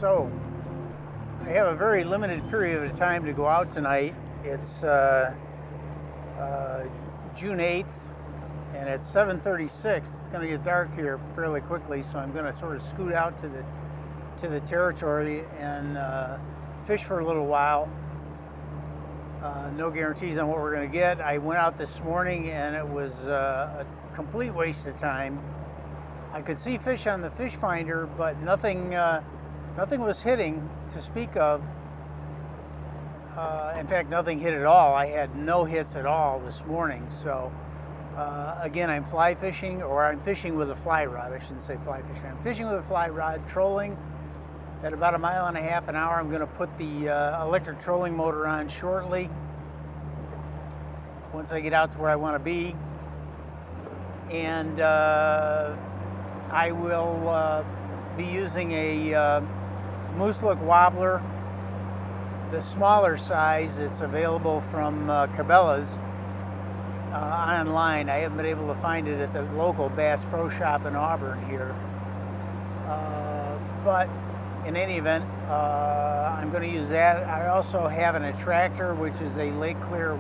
So, I have a very limited period of time to go out tonight. It's June 8th, and at 7:36, it's going to get dark here fairly quickly, so I'm going to sort of scoot out to the territory and fish for a little while. No guarantees on what we're going to get. I went out this morning, and it was a complete waste of time. I could see fish on the fish finder, but nothing was hitting to speak of. In fact, nothing hit at all. I had no hits at all this morning. So again, I'm fly fishing, or I'm fishing with a fly rod. I shouldn't say fly fishing. I'm fishing with a fly rod, trolling at about 1.5 miles an hour. I'm going to put the electric trolling motor on shortly once I get out to where I want to be. And I will be using a moose look wobbler, the smaller size. It's available from Cabela's online. I haven't been able to find it at the local Bass Pro Shop in Auburn here. But in any event, I'm going to use that. I also have an attractor, which is a Lake Clear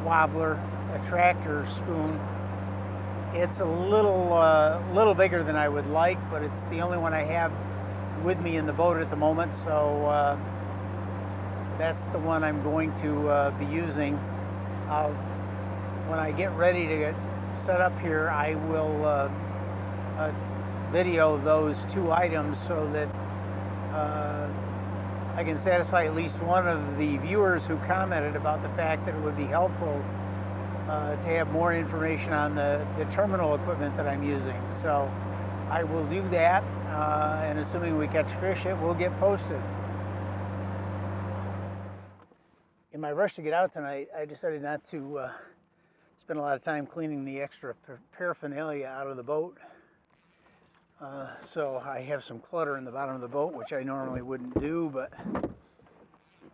wobbler, attractor spoon. It's a little bigger than I would like, but it's the only one I have with me in the boat at the moment, so that's the one I'm going to be using. When I get ready to get set up here, I will video those two items so that I can satisfy at least one of the viewers who commented about the fact that it would be helpful to have more information on the terminal equipment that I'm using. So I will do that, and assuming we catch fish, it will get posted. In my rush to get out tonight, I decided not to spend a lot of time cleaning the extra paraphernalia out of the boat. So I have some clutter in the bottom of the boat, which I normally wouldn't do, but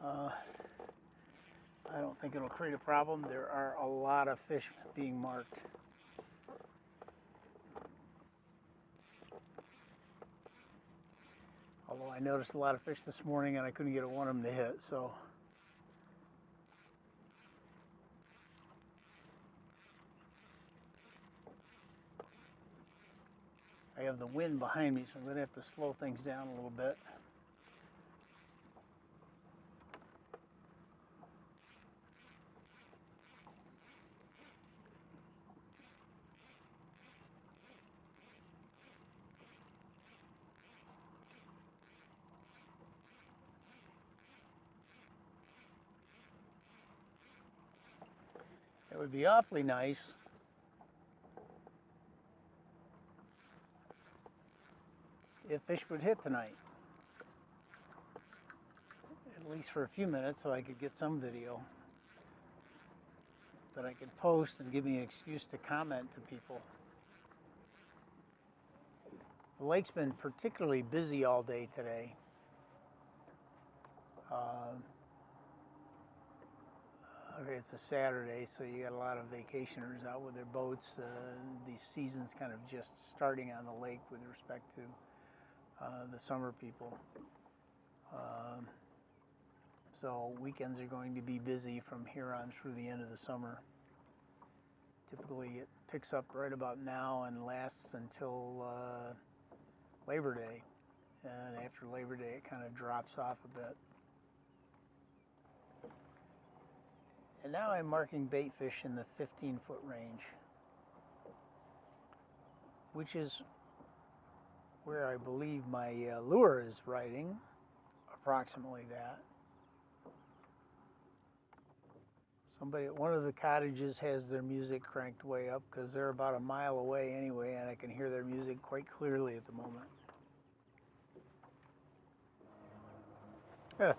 I don't think it'll create a problem. There are a lot of fish being marked. Although I noticed a lot of fish this morning and I couldn't get one of them to hit, so. I have the wind behind me, so I'm going to have to slow things down a little bit. It would be awfully nice if fish would hit tonight, at least for a few minutes, so I could get some video that I could post and give me an excuse to comment to people. The lake's been particularly busy all day today. Okay, it's a Saturday, so you got a lot of vacationers out with their boats. The season's kind of just starting on the lake with respect to the summer people. So weekends are going to be busy from here on through the end of the summer. Typically it picks up right about now and lasts until Labor Day. And after Labor Day it kind of drops off a bit. And now I'm marking bait fish in the 15-foot range, which is where I believe my lure is riding, approximately that. Somebody at one of the cottages has their music cranked way up because they're about 1 mile away anyway, and I can hear their music quite clearly at the moment. Yeah.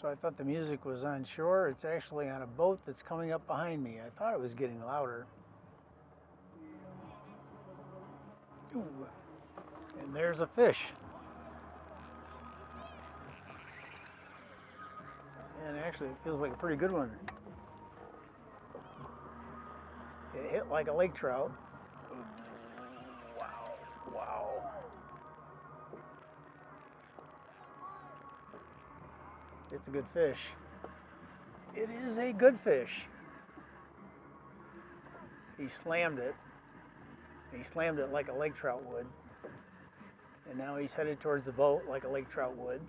So I thought the music was on shore. It's actually on a boat that's coming up behind me. I thought it was getting louder. Ooh. And there's a fish. And actually it feels like a pretty good one. It hit like a lake trout. Wow, wow. It's a good fish. It is a good fish. He slammed it. He slammed it like a lake trout would. And now he's headed towards the boat like a lake trout would.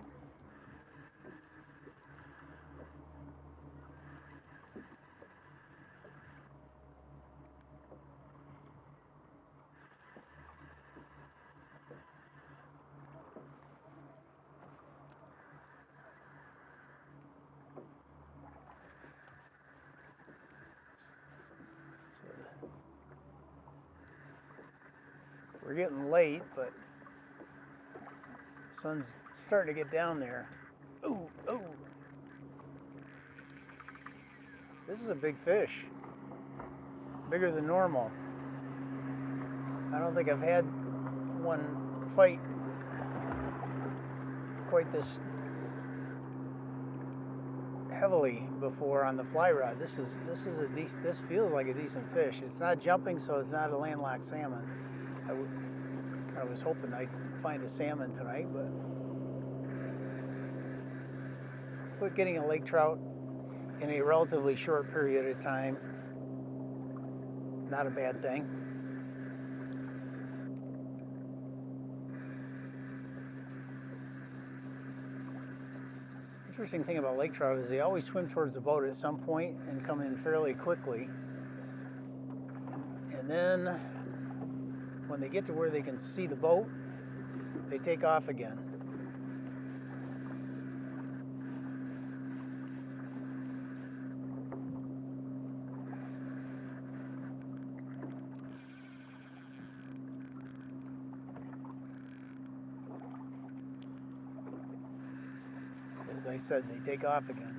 We're getting late, but the sun's starting to get down there. Ooh, ooh. This is a big fish. Bigger than normal. I don't think I've had one fight quite this heavily before on the fly rod. This feels like a decent fish. It's not jumping, so it's not a landlocked salmon. I was hoping I'd find a salmon tonight, but getting a lake trout in a relatively short period of time, not a bad thing. Interesting thing about lake trout is they always swim towards the boat at some point and come in fairly quickly. And then when they get to where they can see the boat, they take off again. As I said, they take off again.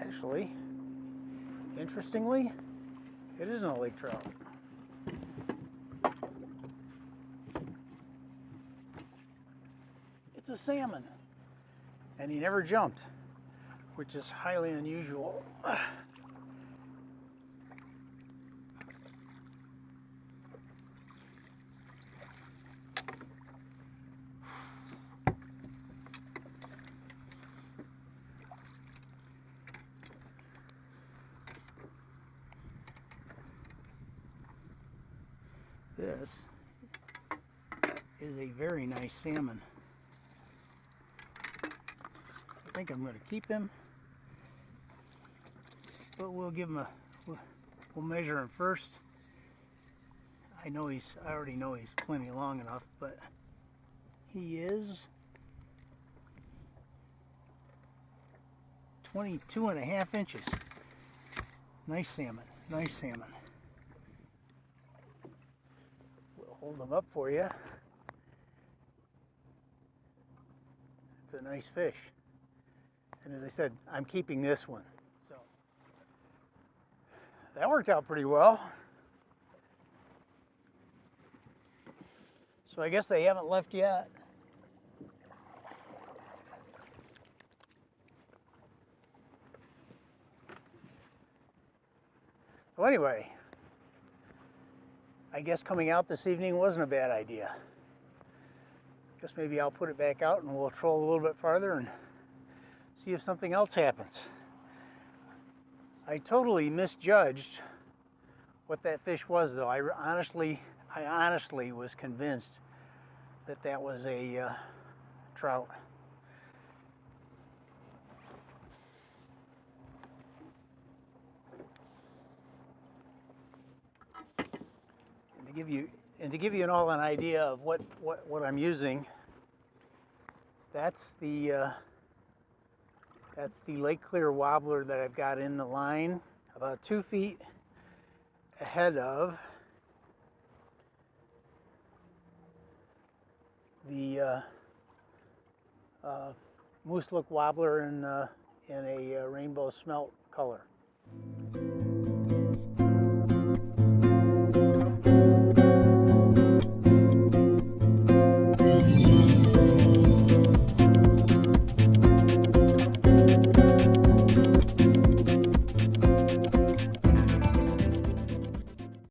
Actually, interestingly, it isn't a lake trout. It's a salmon, and he never jumped, which is highly unusual. This is a very nice salmon. I think I'm going to keep him, but we'll give him we'll measure him first. I already know he's plenty long enough, but he is 22.5 inches. Nice salmon, nice salmon. Hold them up for you. It's a nice fish. And as I said, I'm keeping this one. So that worked out pretty well. So I guess they haven't left yet. So anyway, I guess coming out this evening wasn't a bad idea. Guess maybe I'll put it back out and we'll troll a little bit farther and see if something else happens. I totally misjudged what that fish was, though. I honestly was convinced that that was a trout. And to give you an idea of what I'm using, that's the Lake Clear wobbler that I've got in the line, about 2 feet ahead of the moose look wobbler in a rainbow smelt color.